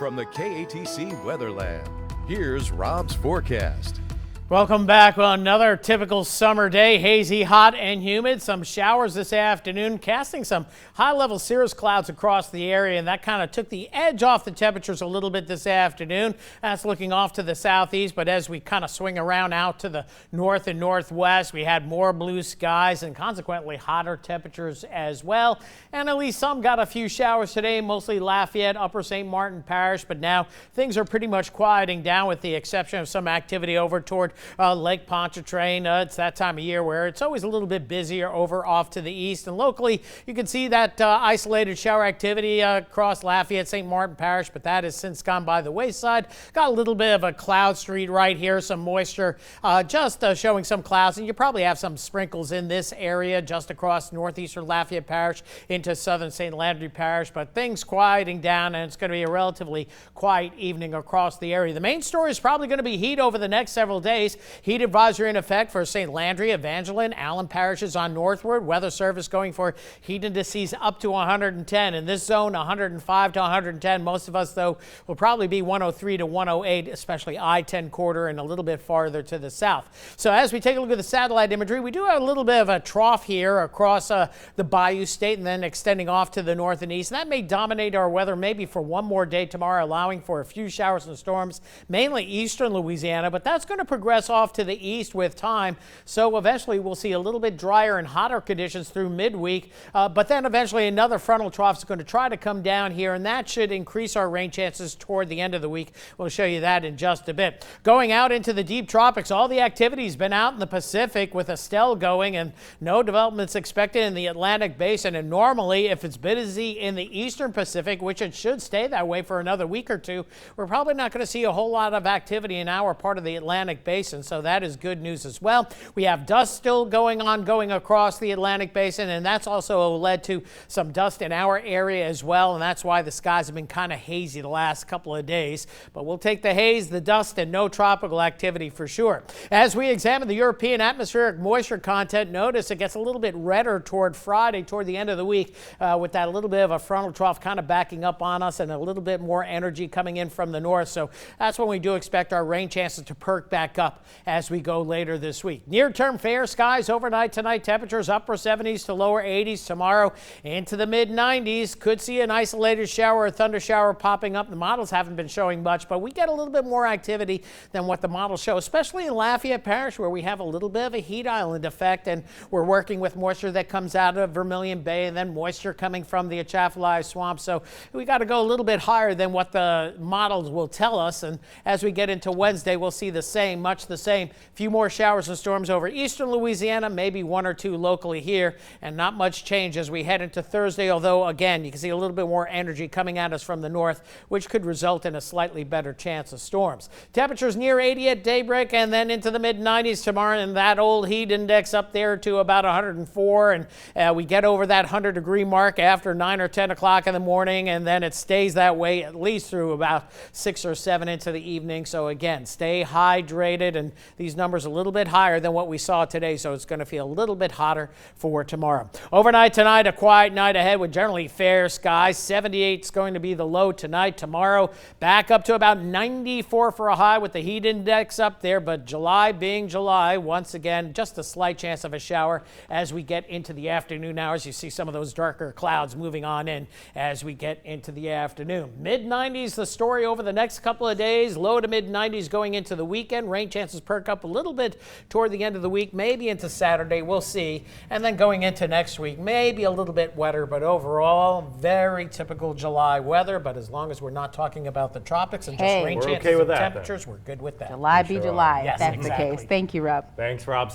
From the KATC Weatherland, here's Rob's forecast. Welcome back. Well, another typical summer day, hazy, hot, and humid. Some showers this afternoon, casting some high-level cirrus clouds across the area, and that kind of took the edge off the temperatures a little bit this afternoon. That's looking off to the southeast, but as we kind of swing around out to the north and northwest, we had more blue skies and consequently hotter temperatures as well. And at least some got a few showers today, mostly Lafayette, Upper St. Martin Parish, but now things are pretty much quieting down with the exception of some activity over toward Lake Pontchartrain. It's that time of year where it's always a little bit busier over off to the east, and locally you can see that isolated shower activity across Lafayette, St. Martin Parish, but that has since gone by the wayside. Got a little bit of a cloud street right here, some moisture just showing some clouds, and you probably have some sprinkles in this area just across northeastern Lafayette Parish into southern St. Landry Parish, but things quieting down, and it's going to be a relatively quiet evening across the area. The main story is probably going to be heat over the next several days. Heat advisory in effect for St. Landry, Evangeline, Allen parishes on northward. Weather Service going for heat indices up to 110. In this zone, 105 to 110. Most of us, though, will probably be 103 to 108, especially I-10 corridor and a little bit farther to the south. So as we take a look at the satellite imagery, we do have a little bit of a trough here across the Bayou State and then extending off to the north and east. And that may dominate our weather maybe for one more day tomorrow, allowing for a few showers and storms, mainly eastern Louisiana, but that's going to progress off to the east with time. So eventually we'll see a little bit drier and hotter conditions through midweek, but then eventually another frontal trough is going to try to come down here, and that should increase our rain chances toward the end of the week. We'll show you that in just a bit. Going out into the deep tropics, all the activity's been out in the Pacific with Estelle going, and no developments expected in the Atlantic basin. And normally, if it's busy in the eastern Pacific, which it should stay that way for another week or two, we're probably not going to see a whole lot of activity in our part of the Atlantic basin. So that is good news as well. We have dust still going across the Atlantic basin, and that's also led to some dust in our area as well, and that's why the skies have been kind of hazy the last couple of days. But we'll take the haze, the dust, and no tropical activity for sure. As we examine the European atmospheric moisture content, notice it gets a little bit redder toward Friday, toward the end of the week, with that little bit of a frontal trough kind of backing up on us and a little bit more energy coming in from the north. So that's when we do expect our rain chances to perk back up as we go later this week. Near-term fair skies overnight tonight. Temperatures upper 70s to lower 80s tomorrow into the mid-90s. Could see an isolated shower or thunder shower popping up. The models haven't been showing much, but we get a little bit more activity than what the models show, especially in Lafayette Parish where we have a little bit of a heat island effect, and we're working with moisture that comes out of Vermilion Bay and then moisture coming from the Atchafalaya Swamp. So we got to go a little bit higher than what the models will tell us, and as we get into Wednesday, we'll see the same, much the same. A few more showers and storms over eastern Louisiana, maybe one or two locally here, and not much change as we head into Thursday, although again you can see a little bit more energy coming at us from the north, which could result in a slightly better chance of storms. Temperatures near 80 at daybreak and then into the mid-90s tomorrow, and that old heat index up there to about 104, and we get over that 100-degree mark after 9 or 10 o'clock in the morning, and then it stays that way at least through about 6 or 7 into the evening. So again, stay hydrated, and these numbers a little bit higher than what we saw today, so it's going to feel a little bit hotter for tomorrow. Overnight tonight, a quiet night ahead with generally fair skies. 78 is going to be the low tonight. Tomorrow, back up to about 94 for a high with the heat index up there, but July being July, once again, just a slight chance of a shower as we get into the afternoon hours. You see some of those darker clouds moving on in as we get into the afternoon. Mid-90s, the story over the next couple of days. Low to mid-90s going into the weekend. Rain chances perk up a little bit toward the end of the week, maybe into Saturday, we'll see. And then going into next week, maybe a little bit wetter, but overall, very typical July weather. But as long as we're not talking about the tropics and just rain chances and temperatures, we're good with that. July be July, yes, if that's exactly the case. Thank you, Rob. Thanks, Rob.